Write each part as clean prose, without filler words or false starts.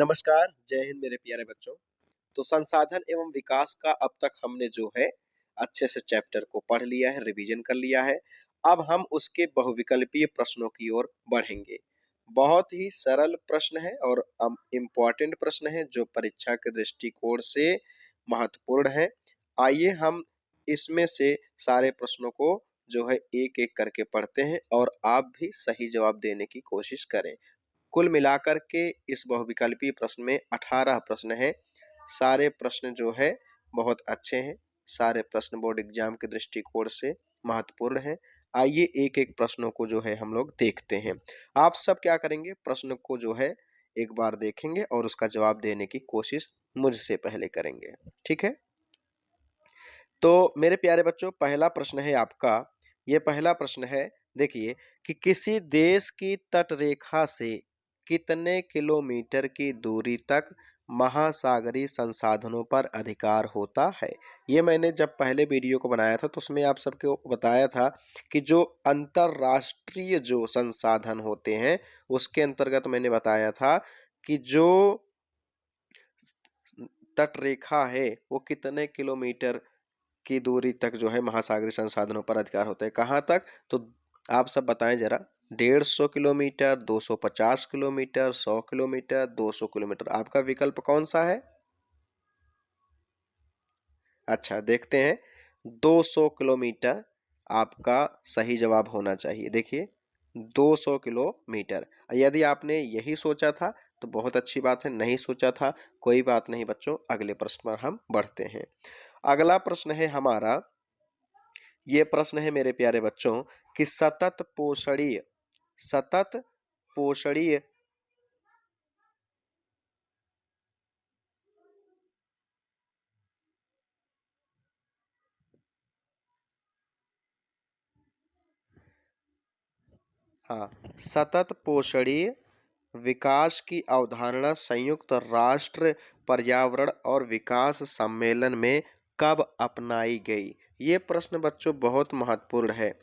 नमस्कार, जय हिंद मेरे प्यारे बच्चों। तो संसाधन एवं विकास का अब तक हमने जो है अच्छे से चैप्टर को पढ़ लिया है, रिवीजन कर लिया है। अब हम उसके बहुविकल्पीय प्रश्नों की ओर बढ़ेंगे। बहुत ही सरल प्रश्न है और इम्पोर्टेंट प्रश्न है जो परीक्षा के दृष्टिकोण से महत्वपूर्ण है। आइए हम इसमें से सारे प्रश्नों को जो है एक-एक करके पढ़ते हैं और आप भी सही जवाब देने की कोशिश करें। कुल मिलाकर के इस बहुविकल्पीय प्रश्न में 18 प्रश्न हैं। सारे प्रश्न जो है बहुत अच्छे हैं। सारे प्रश्न बोर्ड एग्जाम के दृष्टिकोण से महत्वपूर्ण हैं। आइए एक-एक प्रश्नों को जो है हम लोग देखते हैं। आप सब क्या करेंगे, प्रश्न को जो है एक बार देखेंगे और उसका जवाब देने की कोशिश मुझसे पहले करेंगे। ठीक है? तो मेरे प्यारे बच्चों, पहला प्रश्न है आपका। ये पहला प्रश्न है, देखिए कि किसी देश की तटरेखा से कितने किलोमीटर की दूरी तक महासागरीय संसाधनों पर अधिकार होता है। ये मैंने जब पहले वीडियो को बनाया था तो उसमें आप सबको बताया था कि जो अंतरराष्ट्रीय जो संसाधन होते हैं उसके अंतर्गत मैंने बताया था कि जो तटरेखा है वो कितने किलोमीटर की दूरी तक जो है महासागरीय संसाधनों पर अधिकार होता है। कहाँ तक? तो आप सब बताएं जरा। 150 किलोमीटर, 250 किलोमीटर, 100 किलोमीटर, 200 किलोमीटर, आपका विकल्प कौन सा है? अच्छा, देखते हैं। 200 किलोमीटर आपका सही जवाब होना चाहिए। देखिए 200 किलोमीटर। यदि आपने यही सोचा था तो बहुत अच्छी बात है, नहीं सोचा था कोई बात नहीं बच्चों। अगले प्रश्न पर हम बढ़ते हैं। अगला प्रश्न है हमारा, ये प्रश्न है मेरे प्यारे बच्चों कि सतत पोषणीय हाँ, सतत पोषणीय विकास की अवधारणा संयुक्त राष्ट्र पर्यावरण और विकास सम्मेलन में कब अपनाई गई? ये प्रश्न बच्चों बहुत महत्वपूर्ण है।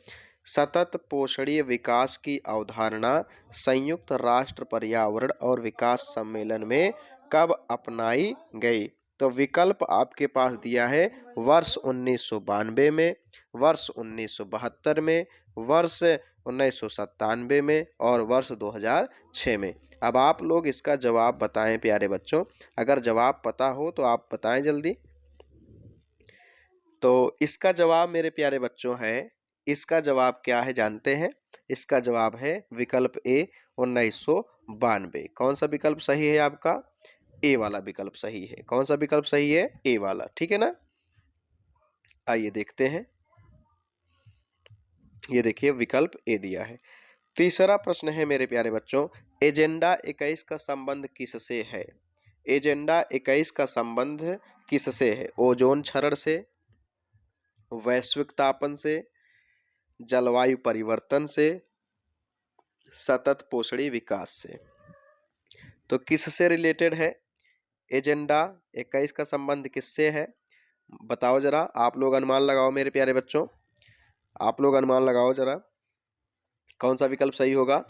सतत पोषणीय विकास की अवधारणा संयुक्त राष्ट्र पर्यावरण और विकास सम्मेलन में कब अपनाई गई? तो विकल्प आपके पास दिया है वर्ष 1992 में, वर्ष 1972 में, वर्ष 1997 में और वर्ष 2006 में। अब आप लोग इसका जवाब बताएं प्यारे बच्चों। अगर जवाब पता हो तो आप बताएं जल्दी। तो इसका जवाब मेरे प्यारे बच्चों है, इसका जवाब क्या है जानते हैं? इसका जवाब है विकल्प ए 1992। कौन सा विकल्प सही है आपका? ए वाला विकल्प सही है। कौन सा विकल्प सही है? ए वाला। ठीक है ना? आइए देखते हैं। ये देखिए विकल्प ए दिया है। तीसरा प्रश्न है मेरे प्यारे बच्चों, एजेंडा 21 का संबंध किससे है? एजेंडा 21 का संबंध किससे है? ओजोन क्षरण से, वैश्विक तापन से, जलवायु परिवर्तन से, सतत पोषणी विकास से। तो किससे रिलेटेड है? एजेंडा 21 का संबंध किससे है? बताओ जरा, आप लोग अनुमान लगाओ मेरे प्यारे बच्चों। आप लोग अनुमान लगाओ जरा, कौन सा विकल्प सही होगा?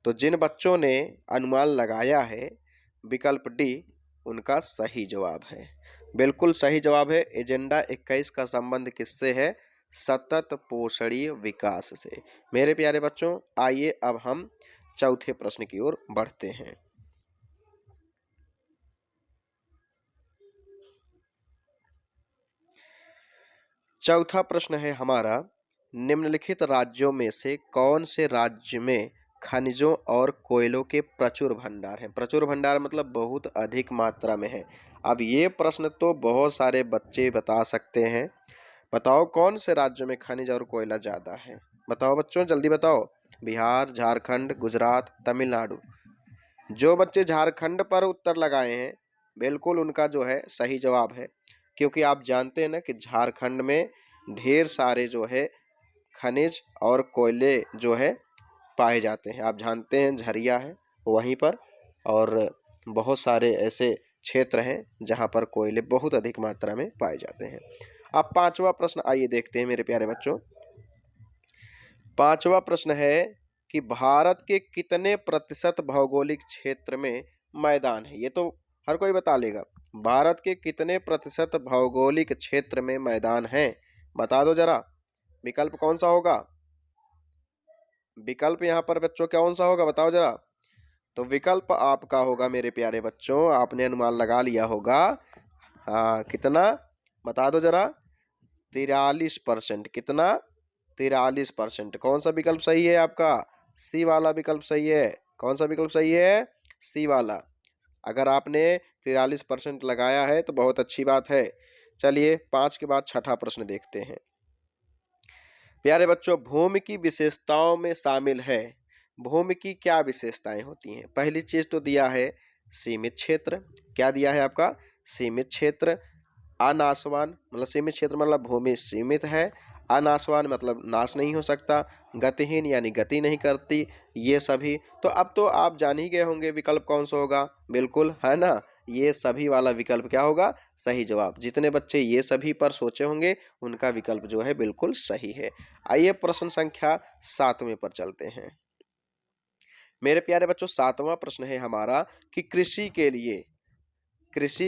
तो जिन बच्चों ने अनुमान लगाया है विकल्प डी उनका सही जवाब है। बिल्कुल सही जवाब है। एजेंडा 21 का संबंध किससे है? सतत पोषणीय विकास से। मेरे प्यारे बच्चों, आइए अब हम चौथे प्रश्न की ओर बढ़ते हैं। चौथा प्रश्न है हमारा, निम्नलिखित राज्यों में से कौन से राज्य में खनिजों और कोयलों के प्रचुर भंडार हैं? प्रचुर भंडार मतलब बहुत अधिक मात्रा में है। अब ये प्रश्न तो बहुत सारे बच्चे बता सकते हैं। बताओ कौन से राज्यों में खनिज और कोयला ज्यादा है? बताओ बच्चों जल्दी बताओ। बिहार, झारखंड, गुजरात, तमिलनाडु। जो बच्चे झारखंड पर उत्तर लगाए हैं बिल्कुल उनका जो है सही जवाब है, क्योंकि आप जानते हैं ना कि झारखंड में ढेर सारे जो है खनिज और कोयले जो है पाए जाते हैं। आप जानते हैं झरिया है वहीं पर, और बहुत सारे ऐसे क्षेत्र हैं जहां पर कोयले बहुत अधिक मात्रा में पाए जाते हैं। अब पांचवा प्रश्न आइए देखते हैं मेरे प्यारे बच्चों। पांचवा प्रश्न है कि भारत के कितने प्रतिशत भौगोलिक क्षेत्र में मैदान है, ये तो हर कोई बता लेगा। भारत के कितने प्रतिशत भौगोलिक क्षेत्र में मैदान हैं? बता दो जरा, विकल्प कौन सा होगा? विकल्प यहाँ पर बच्चों कौन सा होगा, बताओ जरा। तो विकल्प आपका होगा मेरे प्यारे बच्चों, आपने अनुमान लगा लिया होगा। हाँ, कितना बता दो जरा। 43%। कितना? 43%। कौन सा विकल्प सही है आपका? सी वाला विकल्प सही है। कौन सा विकल्प सही है? सी वाला। अगर आपने 43% लगाया है तो बहुत अच्छी बात है। चलिए 5 के बाद छठा प्रश्न देखते हैं। प्यारे बच्चों, भूमि की विशेषताओं में शामिल है। भूमि की क्या विशेषताएं होती हैं? पहली चीज तो दिया है सीमित क्षेत्र। क्या दिया है आपका? सीमित क्षेत्र। अनासवान मतलब सीमित क्षेत्र मतलब भूमि सीमित है। अनासवान मतलब नाश नहीं हो सकता। गतिहीन यानी गति नहीं करती। ये सभी तो अब तो आप जान ही गए होंगे विकल्प कौन सा होगा। बिल्कुल, है ना, ये सभी वाला विकल्प क्या होगा? सही जवाब। जितने बच्चे ये सभी पर सोचे होंगे उनका विकल्प जो है बिल्कुल सही है। आइए प्रश्न संख्या 7वें पर चलते हैं। मेरे प्यारे बच्चों, 7वां प्रश्न है हमारा कि कृषि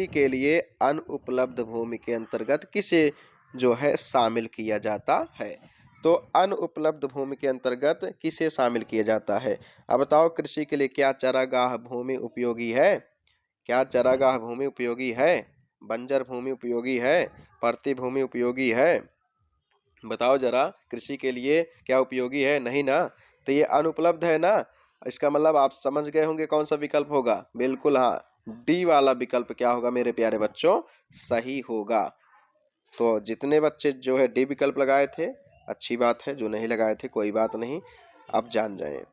के लिए अनुपलब्ध भूमि के अंतर्गत किसे जो है शामिल किया जाता है? तो अनुपलब्ध भूमि के अंतर्गत किसे शामिल किया जाता है? अब बताओ, कृषि के लिए क्या चारागाह भूमि उपयोगी है? क्या चारागाह भूमि उपयोगी है? बंजर भूमि उपयोगी है? परती भूमि उपयोगी है? बताओ जरा, कृषि के लिए क्या उपयोगी है? नहीं ना, तो ये अनुपलब्ध है ना। इसका मतलब आप समझ गए होंगे कौन सा विकल्प होगा। बिल्कुल, हाँ, डी वाला विकल्प क्या होगा मेरे प्यारे बच्चों? सही होगा। तो जितने बच्चे जो है डी विकल्प लगाए थे अच्छी बात है, जो नहीं लगाए थे कोई बात नहीं, आप जान जाएं।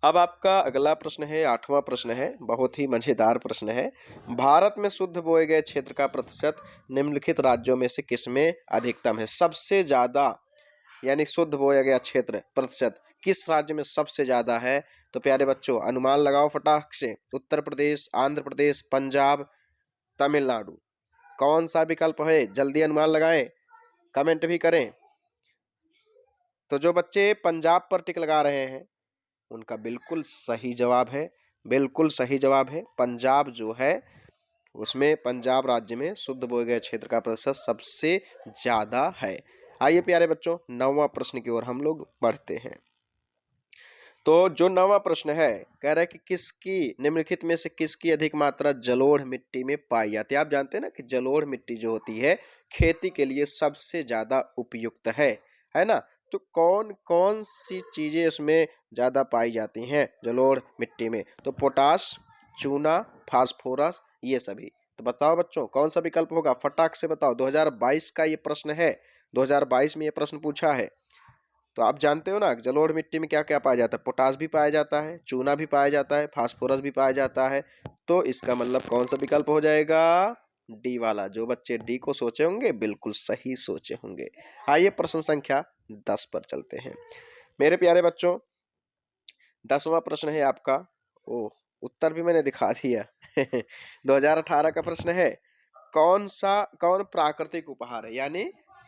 अब आपका अगला प्रश्न है, 8वां प्रश्न है, बहुत ही मजेदार प्रश्न है। भारत में शुद्ध बोए गए क्षेत्र का प्रतिशत निम्नलिखित राज्यों में से किसमें अधिकतम है? सबसे ज्यादा यानी शुद्ध बोया गया क्षेत्र प्रतिशत किस राज्य में सबसे ज्यादा है? तो प्यारे बच्चों अनुमान लगाओ फटाक से। उत्तर प्रदेश, आंध्र प्रदेश, पंजाब, तमिलनाडु। कौन सा विकल्प है? जल्दी अनुमान लगाएं, कमेंट भी करें। तो जो बच्चे पंजाब पर टिक लगा रहे हैं उनका बिल्कुल सही जवाब है। बिल्कुल सही जवाब है। पंजाब जो है उसमें, पंजाब राज्य में शुद्ध बोए गए क्षेत्र का प्रतिशत सबसे ज्यादा है। आइए प्यारे बच्चों 9वां प्रश्न की ओर हम लोग बढ़ते हैं। तो जो 9वां प्रश्न है कह रहा है कि किसकी निम्नलिखित में से किसकी अधिक मात्रा जलोढ़ मिट्टी में पाई जाती है? आप जानते हैं ना कि जलोढ़ मिट्टी जो होती है खेती के लिए सबसे ज्यादा उपयुक्त है ना। तो कौन कौन सी चीजें उसमें ज्यादा पाई जाती हैं जलोढ़ मिट्टी में? तो पोटाश, चूना, फास्फोरस, ये सभी। तो बताओ बच्चों कौन सा विकल्प होगा? फटाक से बताओ। 2022 का ये प्रश्न है, 2022 में ये प्रश्न पूछा है। तो आप जानते हो ना जलोढ़ मिट्टी में क्या क्या पाया जाता है? पोटाश भी पाया जाता है, चूना भी पाया जाता है, फास्फोरस भी पाया जाता है। तो इसका मतलब कौन सा विकल्प हो जाएगा? डी वाला। जो बच्चे डी को सोचे होंगे बिल्कुल सही सोचे होंगे। आइए प्रश्न संख्या 10 पर चलते हैं। मेरे प्यारे बच्चों 10वां प्रश्न है आपका। ओह, उत्तर भी मैंने दिखा दिया 2018 का प्रश्न है। कौन प्राकृतिक उपहार है, यानी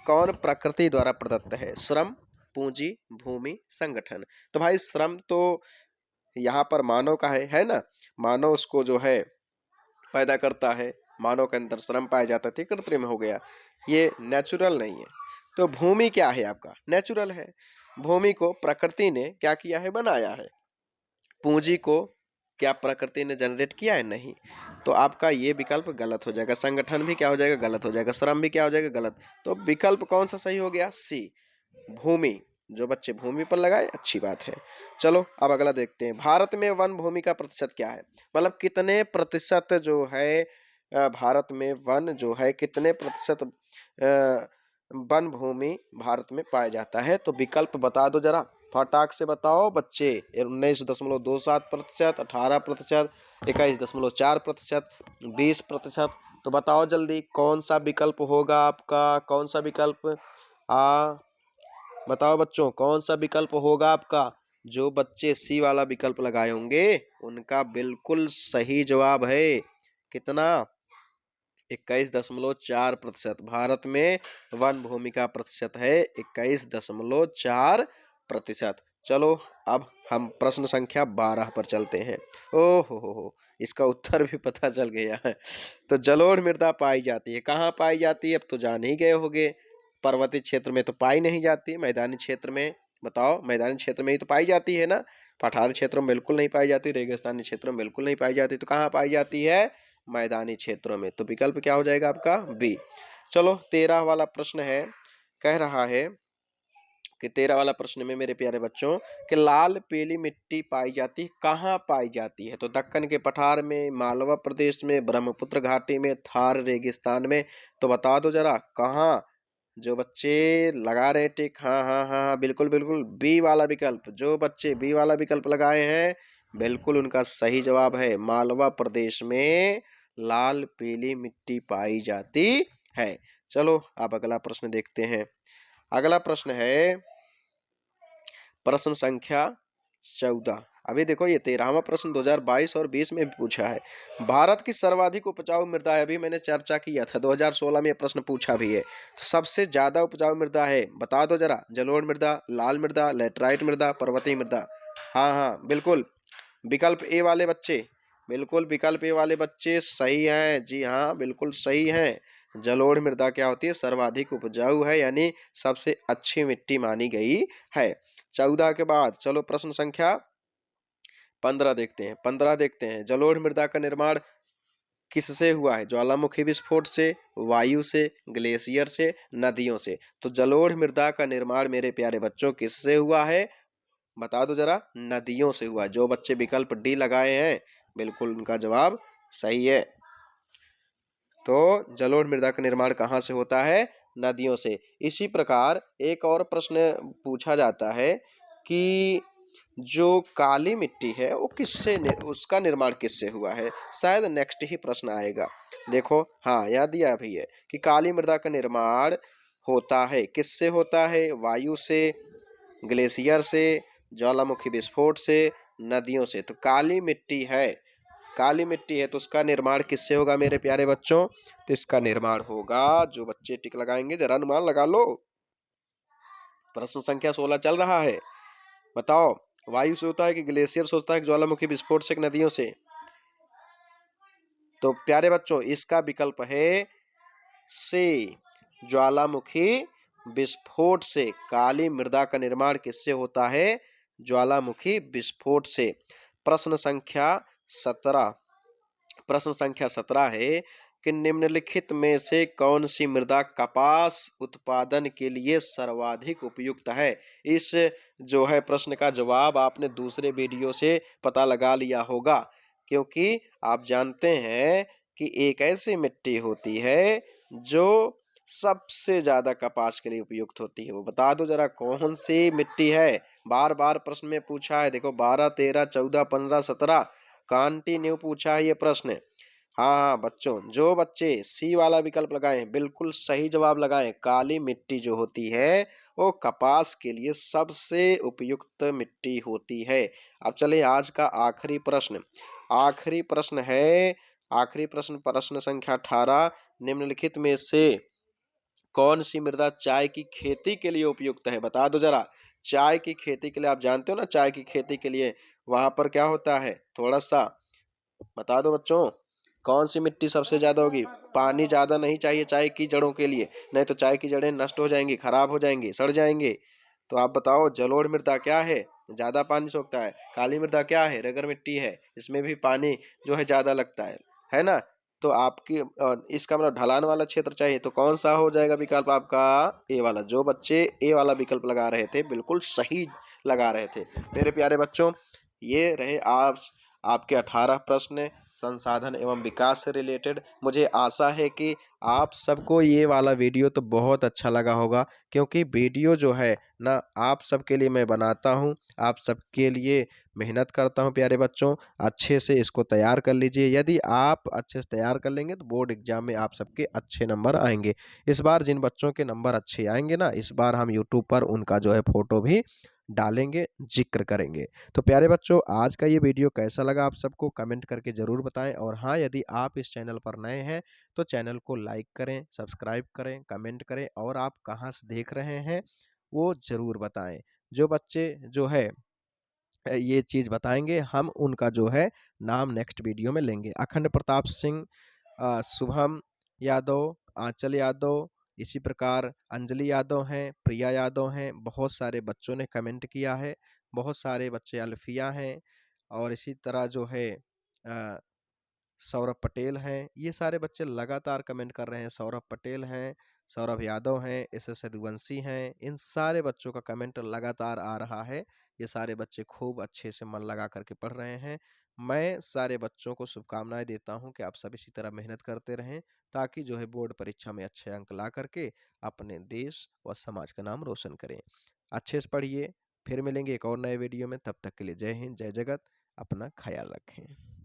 कौन प्रकृति द्वारा प्रदत्त है? श्रम, पूंजी, भूमि, संगठन। तो भाई श्रम तो यहाँ पर मानव का है ना। मानव उसको जो है पैदा करता है, मानव के अंदर श्रम पाया जाता है, कृत्रिम हो गया, ये नेचुरल नहीं है। तो भूमि क्या है आपका? नेचुरल है। भूमि को प्रकृति ने क्या किया है? बनाया है। पूंजी को क्या प्रकृति ने जनरेट किया है? नहीं। तो आपका ये विकल्प गलत हो जाएगा। संगठन भी क्या हो जाएगा? गलत हो जाएगा। श्रम भी क्या हो जाएगा? गलत। तो विकल्प कौन सा सही हो गया? सी, भूमि। जो बच्चे भूमि पर लगाए अच्छी बात है। चलो अब अगला देखते हैं। भारत में वन भूमि का प्रतिशत क्या है? मतलब कितने प्रतिशत जो है भारत में वन जो है कितने प्रतिशत वन भूमि भारत में पाया जाता है? तो विकल्प बता दो जरा, फटाक से बताओ बच्चे। 19.27%, 18%, 21.4%, 20%। तो बताओ जल्दी कौन सा विकल्प होगा आपका? कौन सा विकल्प? बताओ बच्चों कौन सा विकल्प होगा आपका? जो बच्चे सी वाला विकल्प लगाए होंगे उनका बिल्कुल सही जवाब है। कितना? 21.4%। भारत में वन भूमि का प्रतिशत है 21.4%। चलो अब हम प्रश्न संख्या 12 पर चलते हैं। ओह हो, इसका उत्तर भी पता चल गया है। तो जलोढ़ मृदा पाई जाती है, कहाँ पाई जाती है अब तो जान ही गए होगे। पर्वतीय क्षेत्र में तो पाई नहीं जाती, मैदानी क्षेत्र में बताओ, मैदानी क्षेत्र में ही तो पाई जाती है ना। पठारी क्षेत्रों में बिल्कुल नहीं पाई जाती, रेगिस्तानी क्षेत्रों में बिल्कुल नहीं पाई जाती, तो कहाँ पाई जाती है, मैदानी क्षेत्रों में। तो विकल्प क्या हो जाएगा आपका, बी। चलो 13 वाला प्रश्न है, कह रहा है कि 13 वाला प्रश्न में मेरे प्यारे बच्चों कि लाल पीली मिट्टी पाई जाती कहाँ पाई जाती है। तो दक्कन के पठार में, मालवा प्रदेश में, ब्रह्मपुत्र घाटी में, थार रेगिस्तान में। तो बता दो जरा कहाँ। जो बच्चे लगा रहे टिक, हाँ हाँ हाँ हाँ, बिल्कुल बिल्कुल बी वाला विकल्प। जो बच्चे बी वाला विकल्प लगाए हैं बिल्कुल उनका सही जवाब है, मालवा प्रदेश में लाल पीली मिट्टी पाई जाती है। चलो अब अगला प्रश्न देखते हैं। अगला प्रश्न है प्रश्न संख्या 14। अभी देखो ये 13वां प्रश्न 2022 और 20 में भी पूछा है। भारत की सर्वाधिक उपजाऊ मृदा है, अभी मैंने चर्चा किया था 2016 में ये प्रश्न पूछा भी है। तो सबसे ज्यादा उपजाऊ मृदा है, बता दो जरा। जलोढ़ मृदा, लाल मृदा, लेटराइट मृदा, पर्वतीय मृदा। हाँ हाँ बिल्कुल, विकल्प ए वाले बच्चे, बिल्कुल विकल्प ए वाले बच्चे सही हैं। जी हाँ बिल्कुल सही हैं। जलोढ़ मृदा क्या होती है, सर्वाधिक उपजाऊ है, यानी सबसे अच्छी मिट्टी मानी गई है। 14 के बाद चलो प्रश्न संख्या 15 देखते हैं। 15 देखते हैं, जलोढ़ मृदा का निर्माण किससे हुआ है। ज्वालामुखी विस्फोट से, वायु से, ग्लेशियर से, नदियों से। तो जलोढ़ मृदा का निर्माण मेरे प्यारे बच्चों किससे हुआ है, बता दो जरा। नदियों से हुआ। जो बच्चे विकल्प डी लगाए हैं बिल्कुल उनका जवाब सही है। तो जलोढ़ मृदा का निर्माण कहाँ से होता है, नदियों से। इसी प्रकार एक और प्रश्न पूछा जाता है कि जो काली मिट्टी है वो उसका निर्माण किससे हुआ है। शायद नेक्स्ट ही प्रश्न आएगा। देखो हाँ याद दिया भी है कि काली मृदा का निर्माण होता है किससे होता है, वायु से, ग्लेशियर से, ज्वालामुखी विस्फोट से, नदियों से। तो काली मिट्टी है, काली मिट्टी है तो उसका निर्माण किससे होगा मेरे प्यारे बच्चों। तो इसका निर्माण होगा, जो बच्चे टिक लगाएंगे जरा अनुमान लगा लो। प्रश्न संख्या 16 चल रहा है, बताओ वायु से होता है कि ग्लेशियर से होता है कि ज्वालामुखी विस्फोट से कि नदियों से। तो प्यारे बच्चों इसका विकल्प है से, ज्वालामुखी विस्फोट से। काली मृदा का निर्माण किससे होता है, ज्वालामुखी विस्फोट से। प्रश्न संख्या 17, प्रश्न संख्या 17 है कि निम्नलिखित में से कौन सी मृदा कपास उत्पादन के लिए सर्वाधिक उपयुक्त है। इस जो है प्रश्न का जवाब आपने दूसरे वीडियो से पता लगा लिया होगा, क्योंकि आप जानते हैं कि एक ऐसी मिट्टी होती है जो सबसे ज्यादा कपास के लिए उपयुक्त होती है। वो बता दो जरा कौन सी मिट्टी है। बार बार प्रश्न में पूछा है, देखो 12, 13, 14, 15, 17 कंटिन्यू पूछा है ये प्रश्न। हाँ हाँ बच्चों, जो बच्चे सी वाला विकल्प लगाए बिल्कुल सही जवाब लगाएं। काली मिट्टी जो होती है वो कपास के लिए सबसे उपयुक्त मिट्टी होती है। अब चले आज का आखिरी प्रश्न। आखिरी प्रश्न है, आखिरी प्रश्न प्रश्न संख्या 18। निम्नलिखित में से कौन सी मृदा चाय की खेती के लिए उपयुक्त है, बता दो जरा। चाय की खेती के लिए आप जानते हो ना, चाय की खेती के लिए वहां पर क्या होता है, थोड़ा सा बता दो बच्चों। कौन सी मिट्टी सबसे ज्यादा होगी। पानी ज्यादा नहीं चाहिए चाय की जड़ों के लिए, नहीं तो चाय की जड़ें नष्ट हो जाएंगी, खराब हो जाएंगी, सड़ जाएंगे। तो आप बताओ जलोढ़ मृदा क्या है, ज्यादा पानी सोखता है। काली मृदा क्या है, रेगर मिट्टी है, इसमें भी पानी जो है ज्यादा लगता है ना। तो आपकी इसका मतलब ढलान वाला क्षेत्र चाहिए, तो कौन सा हो जाएगा विकल्प आपका, ए वाला। जो बच्चे ए वाला विकल्प लगा रहे थे बिल्कुल सही लगा रहे थे। मेरे प्यारे बच्चों ये रहे आप आपके 18 प्रश्न संसाधन एवं विकास से रिलेटेड। मुझे आशा है कि आप सबको ये वाला वीडियो तो बहुत अच्छा लगा होगा, क्योंकि वीडियो जो है ना आप सबके लिए मैं बनाता हूँ, आप सबके लिए मेहनत करता हूँ प्यारे बच्चों। अच्छे से इसको तैयार कर लीजिए, यदि आप अच्छे से तैयार कर लेंगे तो बोर्ड एग्जाम में आप सबके अच्छे नंबर आएंगे। इस बार जिन बच्चों के नंबर अच्छे आएंगे ना, इस बार हम यूट्यूब पर उनका जो है फोटो भी डालेंगे, जिक्र करेंगे। तो प्यारे बच्चों आज का ये वीडियो कैसा लगा आप सबको कमेंट करके ज़रूर बताएं। और हाँ, यदि आप इस चैनल पर नए हैं तो चैनल को लाइक करें, सब्सक्राइब करें, कमेंट करें, और आप कहाँ से देख रहे हैं वो ज़रूर बताएं। जो बच्चे जो है ये चीज़ बताएँगे, हम उनका जो है नाम नेक्स्ट वीडियो में लेंगे। अखंड प्रताप सिंह, शुभम यादव, आंचल यादव, इसी प्रकार अंजलि यादव हैं, प्रिया यादव हैं, बहुत सारे बच्चों ने कमेंट किया है, बहुत सारे बच्चे अल्फिया हैं और इसी तरह जो है अ, सौरभ पटेल हैं, ये सारे बच्चे लगातार कमेंट कर रहे हैं। सौरभ पटेल हैं, सौरभ यादव हैं, एस.एस. यदुवंशी हैं, इन सारे बच्चों का कमेंट लगातार आ रहा है। ये सारे बच्चे खूब अच्छे से मन लगा कर के पढ़ रहे हैं। मैं सारे बच्चों को शुभकामनाएँ देता हूँ कि आप सब इसी तरह मेहनत करते रहें, ताकि जो है बोर्ड परीक्षा में अच्छे अंक ला कर के अपने देश व समाज का नाम रोशन करें। अच्छे से पढ़िए, फिर मिलेंगे एक और नए वीडियो में, तब तक के लिए जय हिंद, जय जगत, अपना ख़्याल रखें।